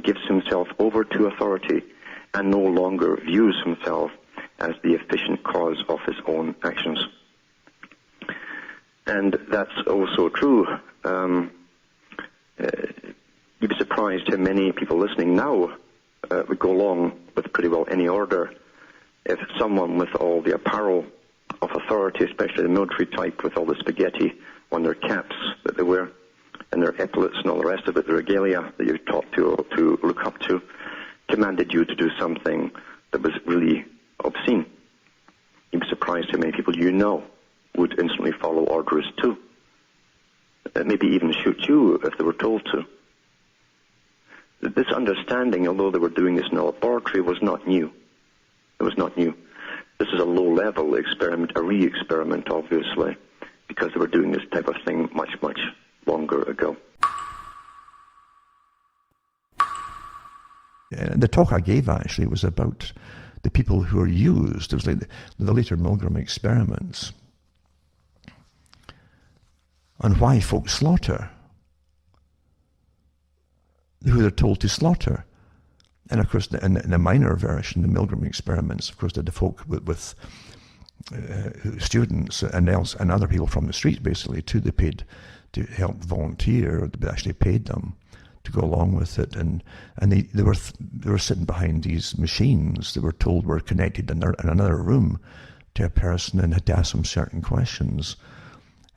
gives himself over to authority and no longer views himself as the efficient cause of his own actions. And that's also true. You'd be surprised how many people listening now would go along with pretty well any order if someone with all the apparel of authority, especially the military type with all the spaghetti on their caps that they wear and their epaulets and all the rest of it, the regalia that you're taught to look up to, commanded you to do something that was really obscene. You'd be surprised how many people you know would instantly follow orders too. Maybe even shoot you if they were told to. This understanding, although they were doing this in a laboratory, was not new. It was not new. This is a low-level experiment, a re-experiment, obviously, because they were doing this type of thing much, much longer ago. The talk I gave, actually, was about the people who are used. It was like the later Milgram experiments on why folks slaughter, who they're told to slaughter. And of course, in the minor version, the Milgram experiments, of course, the folk with students and other people from the streets, basically, too, they paid to help volunteer, or they actually paid them to go along with it. And they were sitting behind these machines that were told were connected in another room to a person and had to ask them certain questions.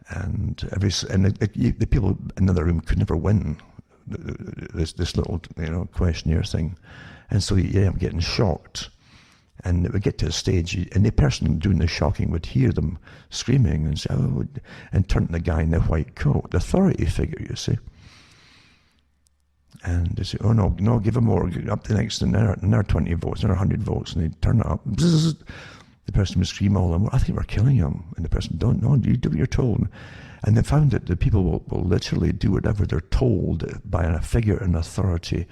And the people in the other room could never win this little questionnaire thing, and so you end up getting shocked. And it would get to a stage, and the person doing the shocking would hear them screaming and say, "Oh," and turn to the guy in the white coat, the authority figure, you see. And they say, "Oh no, give him more, up to the next, another 20 votes, another 100 votes," and they turn it up. Bzzz. The person would scream all of them, "I think we're killing him." And the person, you do what you're told. And they found that the people will literally do whatever they're told by a figure in authority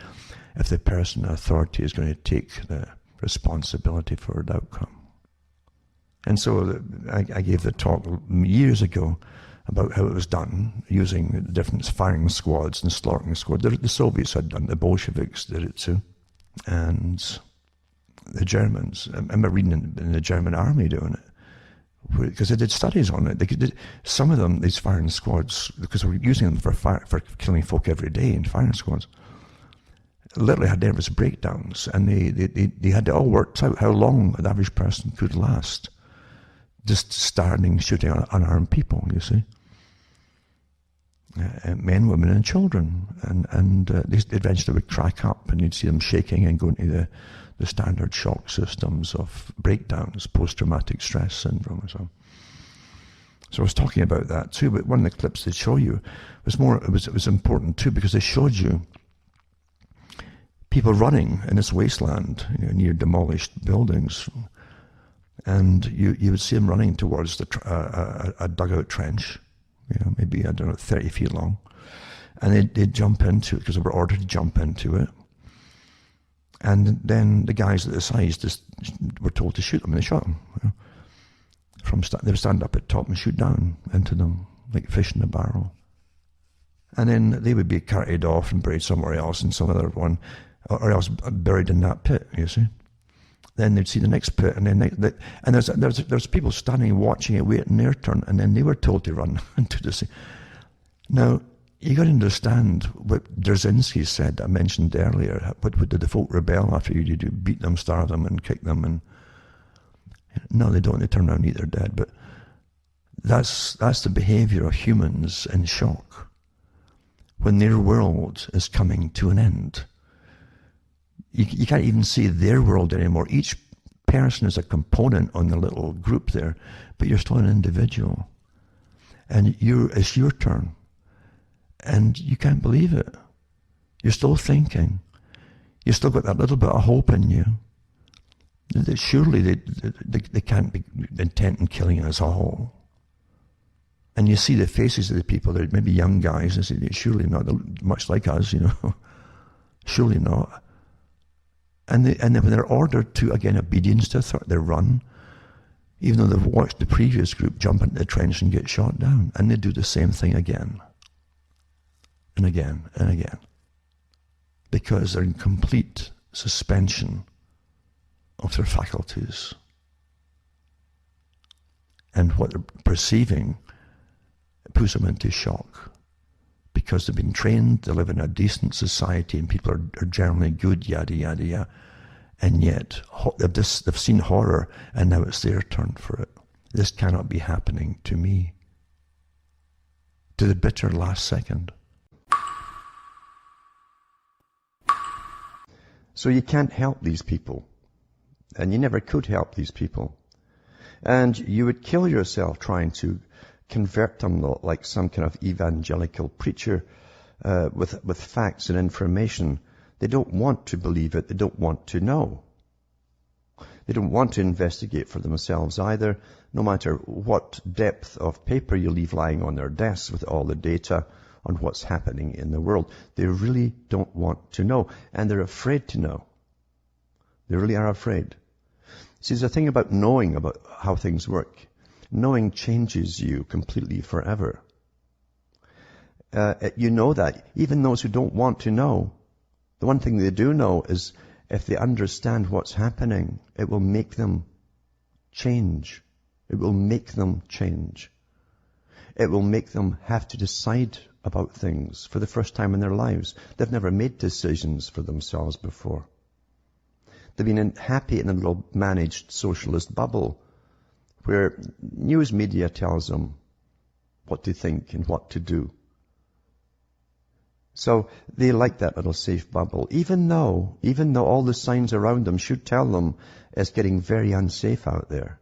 if the person in authority is going to take the responsibility for the outcome. And so I gave the talk years ago about how it was done, using different firing squads and slaughtering squads. The Soviets had done it, the Bolsheviks did it too, and the Germans. I remember reading in the German army doing it, because they did studies on it. Some of them, these firing squads, because we were using them for killing folk every day in firing squads, literally had nervous breakdowns, and they had it all worked out how long an average person could last, just standing shooting unarmed people, you see. Men, women and children, and they eventually would crack up, and you'd see them shaking and going to the standard shock systems of breakdowns, post-traumatic stress syndrome and so on. So I was talking about that too, but one of the clips they show you was it was important too, because they showed you people running in this wasteland, near demolished buildings, and you would see them running towards a dugout trench, maybe, 30 feet long, and they'd jump into it because they were ordered to jump into it. And then the guys at the sides just were told to shoot them, and they shot them. They would stand up at top and shoot down into them like fish in a barrel. And then they would be carried off and buried somewhere else in some other one, or else buried in that pit, you see. Then they'd see the next pit, and then there's people standing watching it, waiting their turn, and then they were told to run into the sea. Now, you got to understand what Dzerzhinsky said, I mentioned earlier. What did the folk rebel after you do? Beat them, starve them, and kick them? And no, they don't. They turn around and eat their dead. But that's the behavior of humans in shock when their world is coming to an end. You can't even see their world anymore. Each person is a component on the little group there, but you're still an individual, and it's your turn. And you can't believe it. You're still thinking. You've still got that little bit of hope in you. That surely they can't be intent on killing us all. And you see the faces of the people, they're maybe young guys, and say, surely not, they're much like us, surely not. And then when they're ordered to, again, obedience to authority, they run, even though they've watched the previous group jump into the trench and get shot down. And they do the same thing again. And again, and again. because they're in complete suspension of their faculties. And what they're perceiving puts them into shock, because they've been trained, they live in a decent society and people are generally good, yada, yada, yada. And yet they've seen horror and now it's their turn for it. This cannot be happening to me. To the bitter last second. So you can't help these people. And you never could help these people. And you would kill yourself trying to convert them like some kind of evangelical preacher with facts and information. They don't want to believe it. They don't want to know. They don't want to investigate for themselves either, no matter what depth of paper you leave lying on their desks with all the data on what's happening in the world. They really don't want to know, and they're afraid to know. They really are afraid. See, there's a thing about knowing about how things work. Knowing changes you completely forever. You know that. Even those who don't want to know, the one thing they do know is if they understand what's happening, it will make them change. It will make them change. It will make them have to decide about things for the first time in their lives. They've never made decisions for themselves before. They've been happy in a little managed socialist bubble where news media tells them what to think and what to do. So they like that little safe bubble, even though all the signs around them should tell them it's getting very unsafe out there.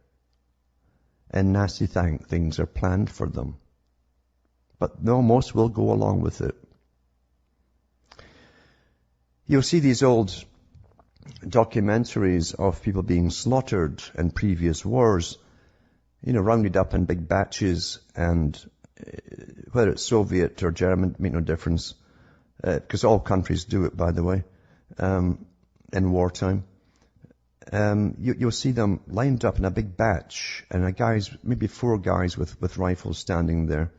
And nasty things are planned for them. But no, most will go along with it. You'll see these old documentaries of people being slaughtered in previous wars, rounded up in big batches, and whether it's Soviet or German, make no difference, because all countries do it, by the way, in wartime. You'll see them lined up in a big batch, and maybe 4 guys with rifles standing there.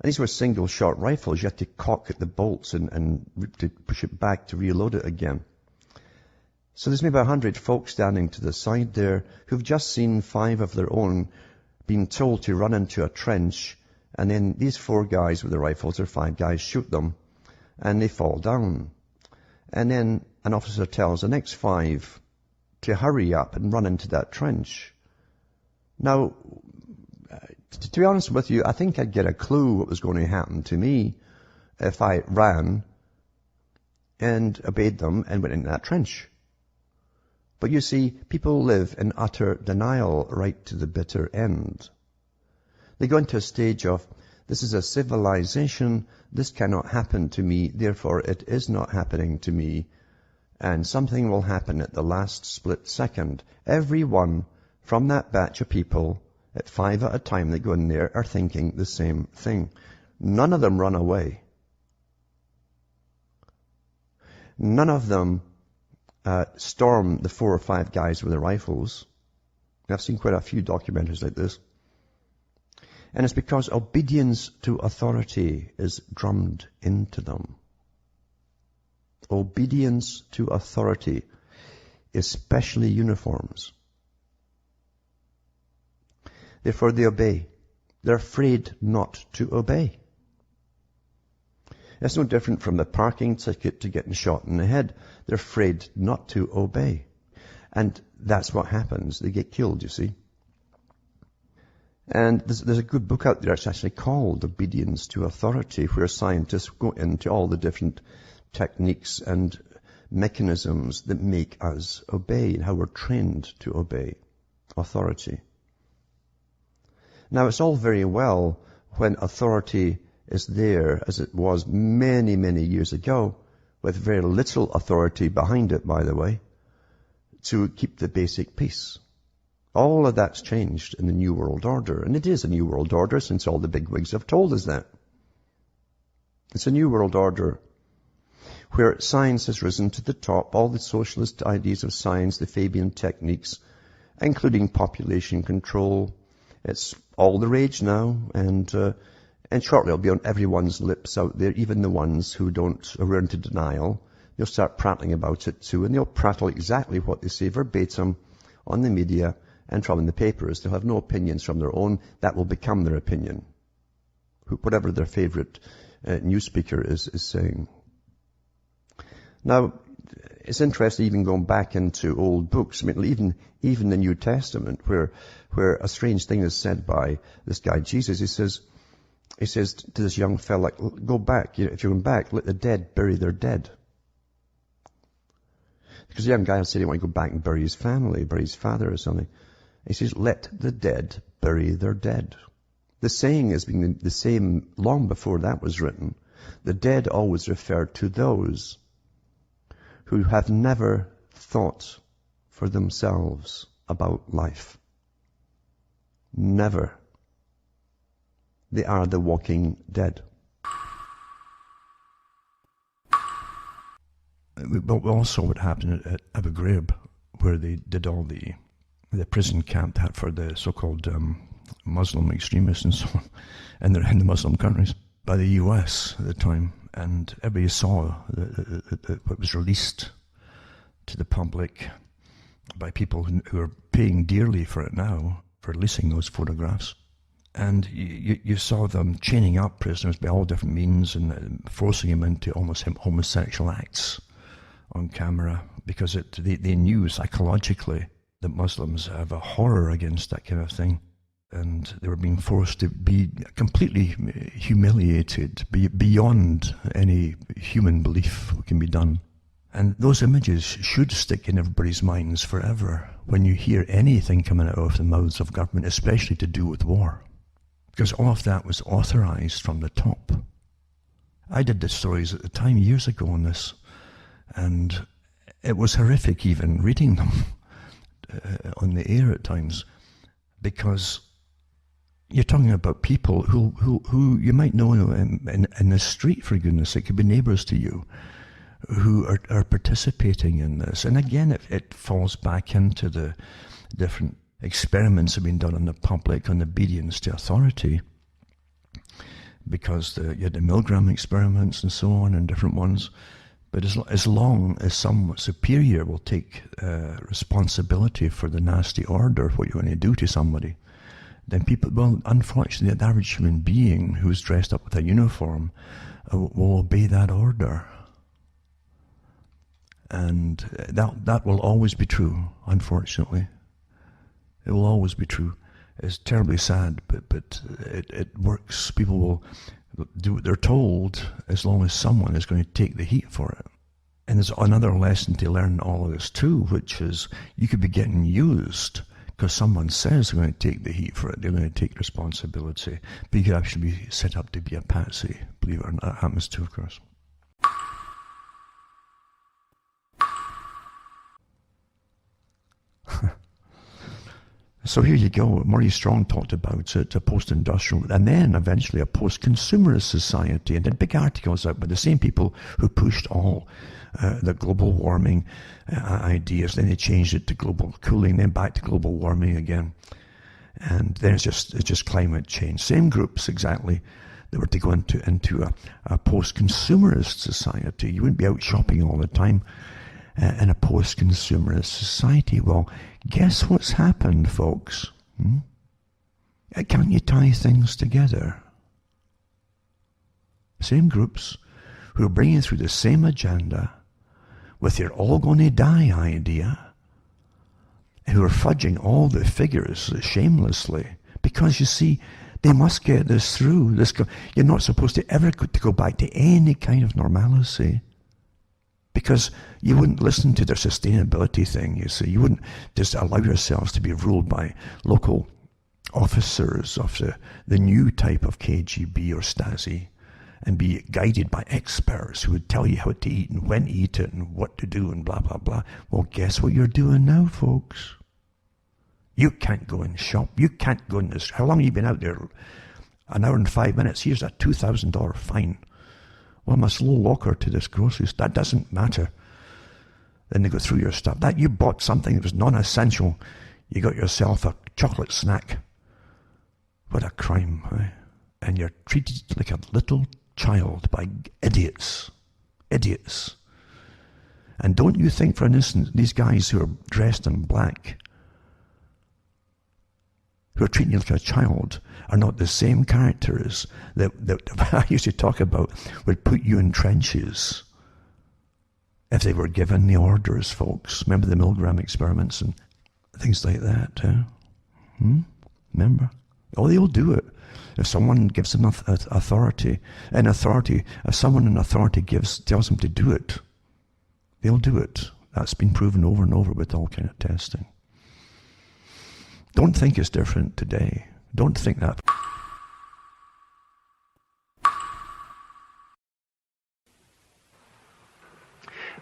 And these were single-shot rifles. You had to cock at the bolts and to push it back to reload it again. So there's maybe 100 folks standing to the side there who've just seen 5 of their own being told to run into a trench, and then these 4 guys with the rifles, or 5 guys, shoot them, and they fall down. And then an officer tells the next 5 to hurry up and run into that trench. Now, to be honest with you, I think I'd get a clue what was going to happen to me if I ran and obeyed them and went into that trench. But you see, people live in utter denial right to the bitter end. They go into a stage of, this is a civilization, this cannot happen to me, therefore it is not happening to me, and something will happen at the last split second. Everyone from that batch of people, at 5 at a time that go in there, are thinking the same thing. None of them run away. None of them storm the 4 or 5 guys with their rifles. I've seen quite a few documentaries like this. And it's because obedience to authority is drummed into them. Obedience to authority, especially uniforms. Therefore they obey. They're afraid not to obey. It's no different from the parking ticket to getting shot in the head. They're afraid not to obey. And that's what happens. They get killed, you see. And there's a good book out there. It's actually called Obedience to Authority, where scientists go into all the different techniques and mechanisms that make us obey and how we're trained to obey authority. Now, it's all very well when authority is there, as it was many, many years ago, with very little authority behind it, by the way, to keep the basic peace. All of that's changed in the New World Order. And it is a New World Order, since all the bigwigs have told us that. It's a New World Order where science has risen to the top, all the socialist ideas of science, the Fabian techniques, including population control. It's all the rage now, and shortly it'll be on everyone's lips out there, even the ones who are into denial, You'll start prattling about it too, and they'll prattle exactly what they say verbatim on the media and from in the papers. They'll have no opinions from their own. That will become their opinion, whatever their favorite news speaker is saying. Now, it's interesting even going back into old books. I mean, even the New Testament, where a strange thing is said by this guy Jesus. He says to this young fella, go back. If you're going back, let the dead bury their dead. Because the young guy said he wanted to go back and bury his family, bury his father or something. He says, let the dead bury their dead. The saying has been the same long before that was written. The dead always refer to those who have never thought for themselves about life. Never. They are the walking dead. But we also what happened at Abu Ghraib, where they did all the prison camp for the so-called Muslim extremists and so on, and they're in the Muslim countries, by the US at the time. And everybody saw what was released to the public by people who are paying dearly for it now, for releasing those photographs. And you saw them chaining up prisoners by all different means and forcing them into almost homosexual acts on camera, because they knew psychologically that Muslims have a horror against that kind of thing. And they were being forced to be completely humiliated beyond any human belief can be done. And those images should stick in everybody's minds forever when you hear anything coming out of the mouths of government, especially to do with war. Because all of that was authorized from the top. I did the stories at the time, years ago on this, and it was horrific even reading them on the air at times, because you're talking about people who you might know in the street, for goodness sake, could be neighbors to you, who are participating in this. And again, it falls back into the different experiments have been done on the public on obedience to authority, because you had the Milgram experiments and so on and different ones. But as long as some superior will take responsibility for the nasty order, what you're going to do to somebody, then people, well, unfortunately, the average human being who's dressed up with a uniform will obey that order. And that will always be true, unfortunately. It will always be true. It's terribly sad, but it works. People will do what they're told as long as someone is going to take the heat for it. And there's another lesson to learn in all of this too, which is you could be getting used because someone says they're going to take the heat for it. They're going to take responsibility. But you could actually be set up to be a patsy, believe it or not. That happens too, of course. So here you go. Murray Strong talked about it, a post-industrial, and then eventually a post-consumerist society. And then big articles out by the same people who pushed all the global warming ideas. Then they changed it to global cooling, then back to global warming again. And then it's just climate change. Same groups exactly that were to go into a post-consumerist society. You wouldn't be out shopping all the time. In a post-consumerist society. Well, guess what's happened, folks? Can't you tie things together? Same groups who are bringing through the same agenda with your all going to die idea, who are fudging all the figures shamelessly, because you see, they must get this through. You're not supposed to ever go back to any kind of normalcy. Because you wouldn't listen to their sustainability thing, you see. You wouldn't just allow yourselves to be ruled by local officers of the new type of KGB or Stasi and be guided by experts who would tell you how to eat and when to eat it and what to do and blah, blah, blah. Well, guess what you're doing now, folks? You can't go and shop. You can't go in this. How long have you been out there? An hour and 5 minutes. Here's a $2,000 fine. Well, I'm a slow walker to this grocery store. That doesn't matter. Then they go through your stuff. That you bought something that was non-essential. You got yourself a chocolate snack. What a crime, eh? And you're treated like a little child by idiots. Idiots. And don't you think for an instant these guys who are dressed in black, who are treating you like a child, are not the same characters that I used to talk about would put you in trenches if they were given the orders, folks. Remember the Milgram experiments and things like that? Remember? Oh, they'll do it. If someone gives them authority, if someone in authority tells them to do it, they'll do it. That's been proven over and over with all kind of testing. Don't think it's different today. Don't think that.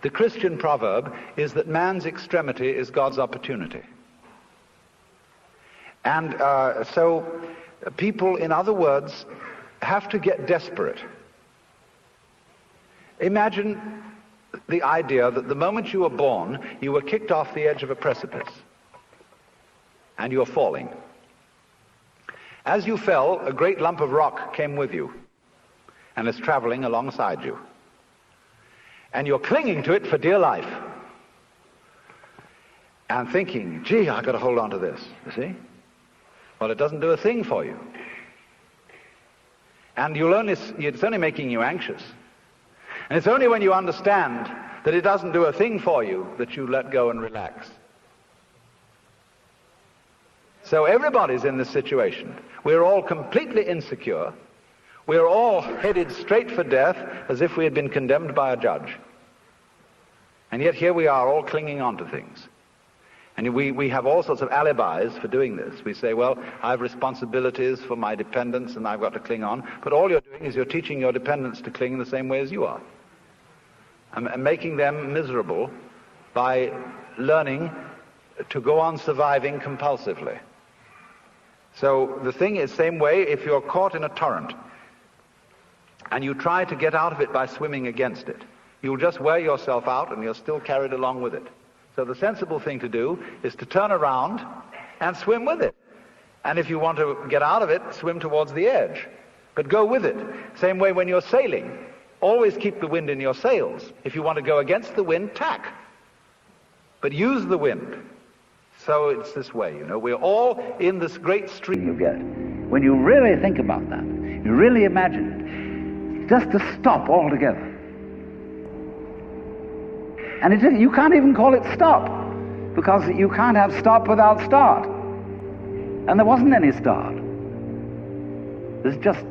The Christian proverb is that man's extremity is God's opportunity. And so people, in other words, have to get desperate. Imagine the idea that the moment you were born, you were kicked off the edge of a precipice, and you're falling. As you fell, a great lump of rock came with you, and is traveling alongside you. And you're clinging to it for dear life, and thinking, gee, I've got to hold on to this, you see? Well, it doesn't do a thing for you. And it's only making you anxious. And it's only when you understand that it doesn't do a thing for you that you let go and relax. So everybody's in this situation. We're all completely insecure. We're all headed straight for death as if we had been condemned by a judge. And yet here we are all clinging on to things. And we have all sorts of alibis for doing this. We say, well, I have responsibilities for my dependents and I've got to cling on. But all you're doing is you're teaching your dependents to cling in the same way as you are. And making them miserable by learning to go on surviving compulsively. So the thing is, same way, if you're caught in a torrent and you try to get out of it by swimming against it, you'll just wear yourself out and you're still carried along with it. So the sensible thing to do is to turn around and swim with it. And if you want to get out of it, swim towards the edge. But go with it. Same way when you're sailing. Always keep the wind in your sails. If you want to go against the wind, tack. But use the wind. So it's this way, you know. We're all in this great stream you get. When you really think about that, you really imagine it, just to stop altogether. And you can't even call it stop, because you can't have stop without start. And there wasn't any start. There's just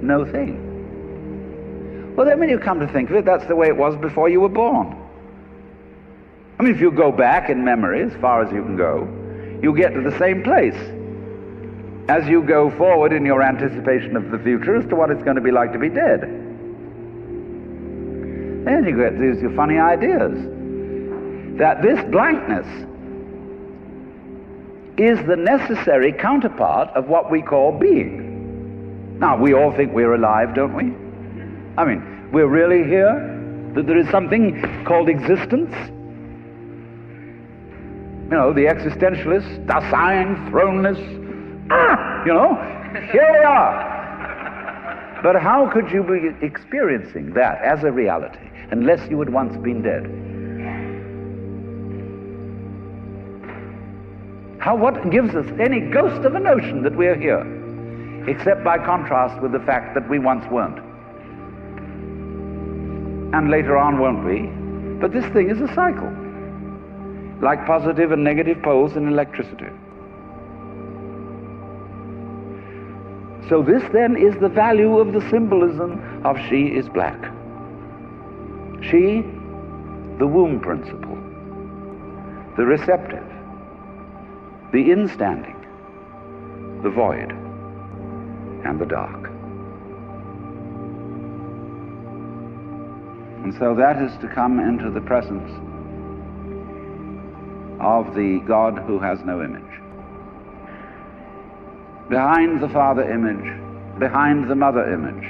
no thing. Well, then when you come to think of it, that's the way it was before you were born. I mean, if you go back in memory, as far as you can go, you get to the same place as you go forward in your anticipation of the future as to what it's going to be like to be dead. Then you get these funny ideas that this blankness is the necessary counterpart of what we call being. Now, we all think we're alive, don't we? I mean, we're really here? That there is something called existence? You know, the existentialists, Dasein, thrownness, you know, here we are. But how could you be experiencing that as a reality unless you had once been dead? What gives us any ghost of a notion that we're here, except by contrast with the fact that we once weren't? And later on won't we? But this thing is a cycle, like positive and negative poles in electricity. So this then is the value of the symbolism of she is black. She, the womb principle, the receptive, the instanding, the void, and the dark. And so that is to come into the presence of the God who has no image. Behind the Father image, behind the Mother image,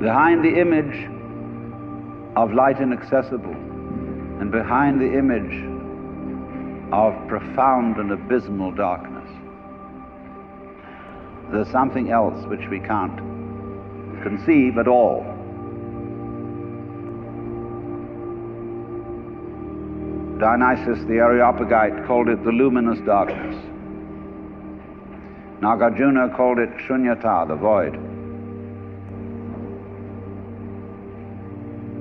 behind the image of light inaccessible, and behind the image of profound and abysmal darkness, there's something else which we can't conceive at all. Dionysius the Areopagite called it the luminous darkness. Nagarjuna called it shunyata, the void.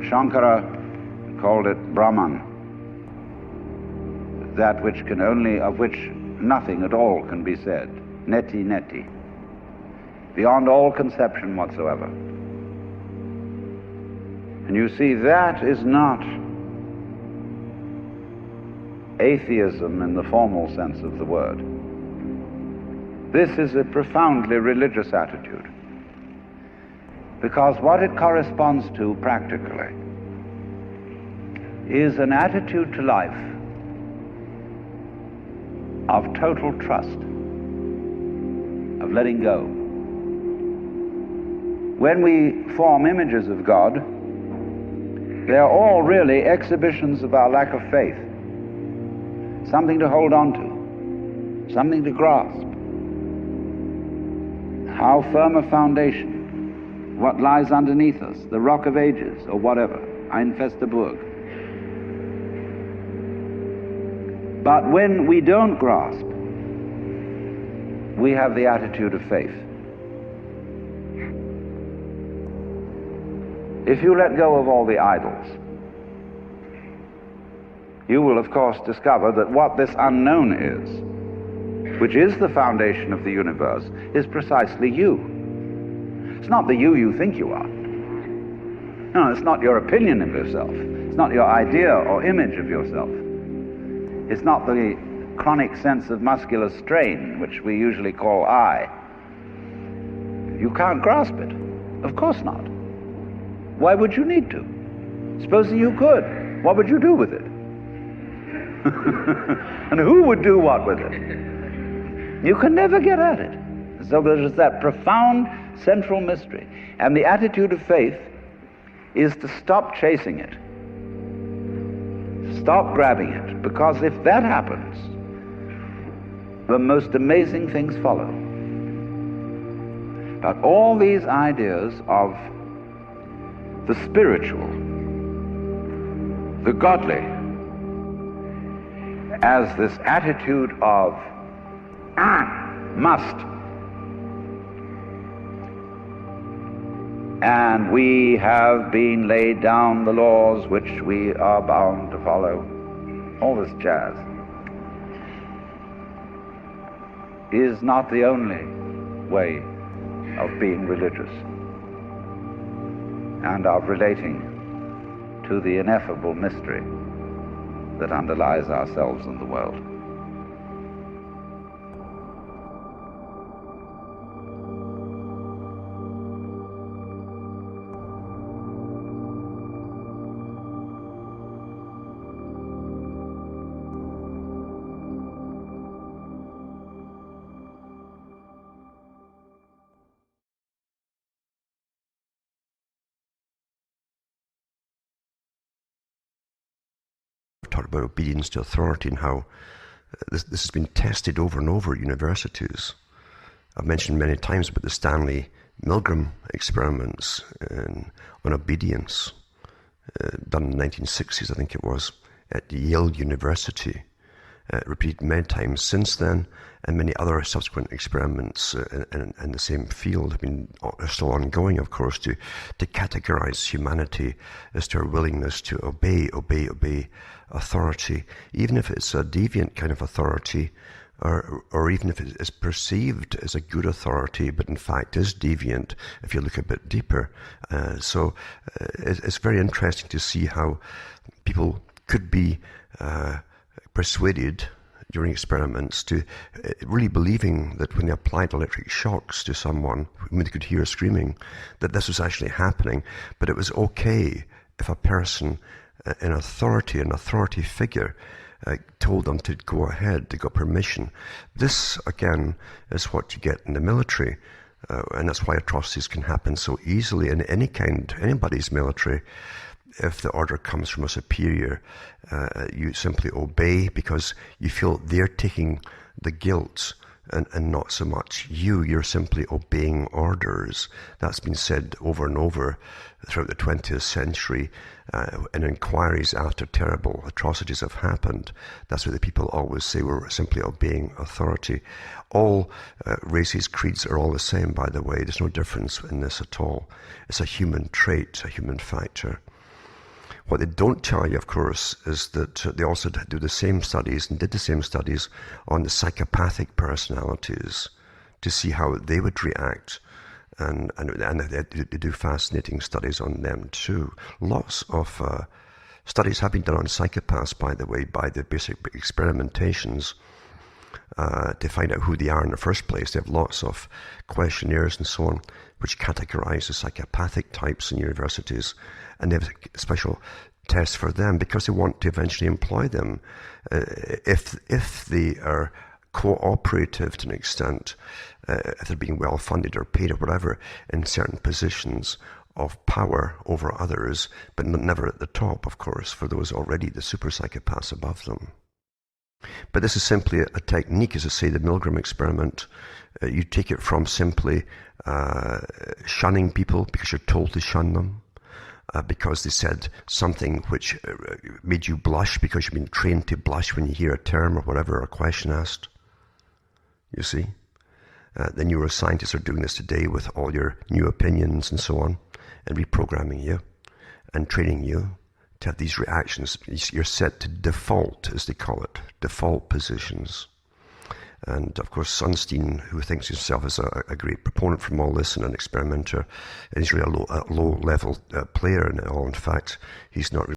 Shankara called it Brahman, that which can only, of which nothing at all can be said. Neti neti, beyond all conception whatsoever. And you see, that is not atheism in the formal sense of the word. This is a profoundly religious attitude, because what it corresponds to practically is an attitude to life of total trust, of letting go. When we form images of God, they are all really exhibitions of our lack of faith, something to hold on to, something to grasp. How firm a foundation, what lies underneath us, the rock of ages, or whatever, ein feste Burg. But when we don't grasp, we have the attitude of faith. If you let go of all the idols, you will of course discover that what this unknown is, which is the foundation of the universe, is precisely you. It's not the you think you are. No, it's not your opinion of yourself. It's not your idea or image of yourself. It's not the chronic sense of muscular strain, which we usually call I. You can't grasp it. Of course not. Why would you need to? Supposing you could, what would you do with it? And who would do what with it? You can never get at it. So there's that profound central mystery. And the attitude of faith is to stop chasing it. Stop grabbing it. Because if that happens, the most amazing things follow. But all these ideas of the spiritual, the godly, as this attitude of must, and we have been laid down the laws which we are bound to follow, all this jazz, is not the only way of being religious and of relating to the ineffable mystery that underlies ourselves and the world. Talked about obedience to authority and how this has been tested over and over at universities. I've mentioned many times about the Stanley Milgram experiments on obedience, done in the 1960s, I think it was, at Yale University. Repeated many times since then, and many other subsequent experiments in the same field are still ongoing, of course, to categorize humanity as to our willingness to obey authority, even if it's a deviant kind of authority, or even if it is perceived as a good authority, but in fact is deviant if you look a bit deeper. So it's very interesting to see how people could be persuaded during experiments to really believing that when they applied electric shocks to someone whom they could hear screaming, that this was actually happening, but it was okay if a person in authority, an authority figure, told them to go ahead, they got permission. This, again, is what you get in the military, and that's why atrocities can happen so easily in anybody's military. If the order comes from a superior, you simply obey because you feel they're taking the guilt and not so much you. You're simply obeying orders. That's been said over and over throughout the 20th century in inquiries after terrible atrocities have happened. That's what the people always say, we're simply obeying authority. All races, creeds are all the same, by the way. There's no difference in this at all. It's a human trait, a human factor. What they don't tell you, of course, is that they also do the same studies and did the same studies on the psychopathic personalities to see how they would react. And they do fascinating studies on them too. Lots of studies have been done on psychopaths, by the way, by the basic experimentations to find out who they are in the first place. They have lots of questionnaires and so on, which categorize the psychopathic types in universities, and they have special tests for them because they want to eventually employ them. If they are cooperative to an extent, if they're being well funded or paid or whatever in certain positions of power over others, but never at the top, of course, for those already the super psychopaths above them. But this is simply a technique, as I say, the Milgram experiment. You take it from simply shunning people because you're told to shun them, because they said something which made you blush because you've been trained to blush when you hear a term or whatever, or a question asked. You see? The neuroscientists are doing this today with all your new opinions and so on, and reprogramming you and training you to have these reactions. You're set to default, as they call it, default positions. And of course, Sunstein, who thinks himself as a great proponent from all this and an experimenter, and he's really a low-level player in it all. In fact, he's not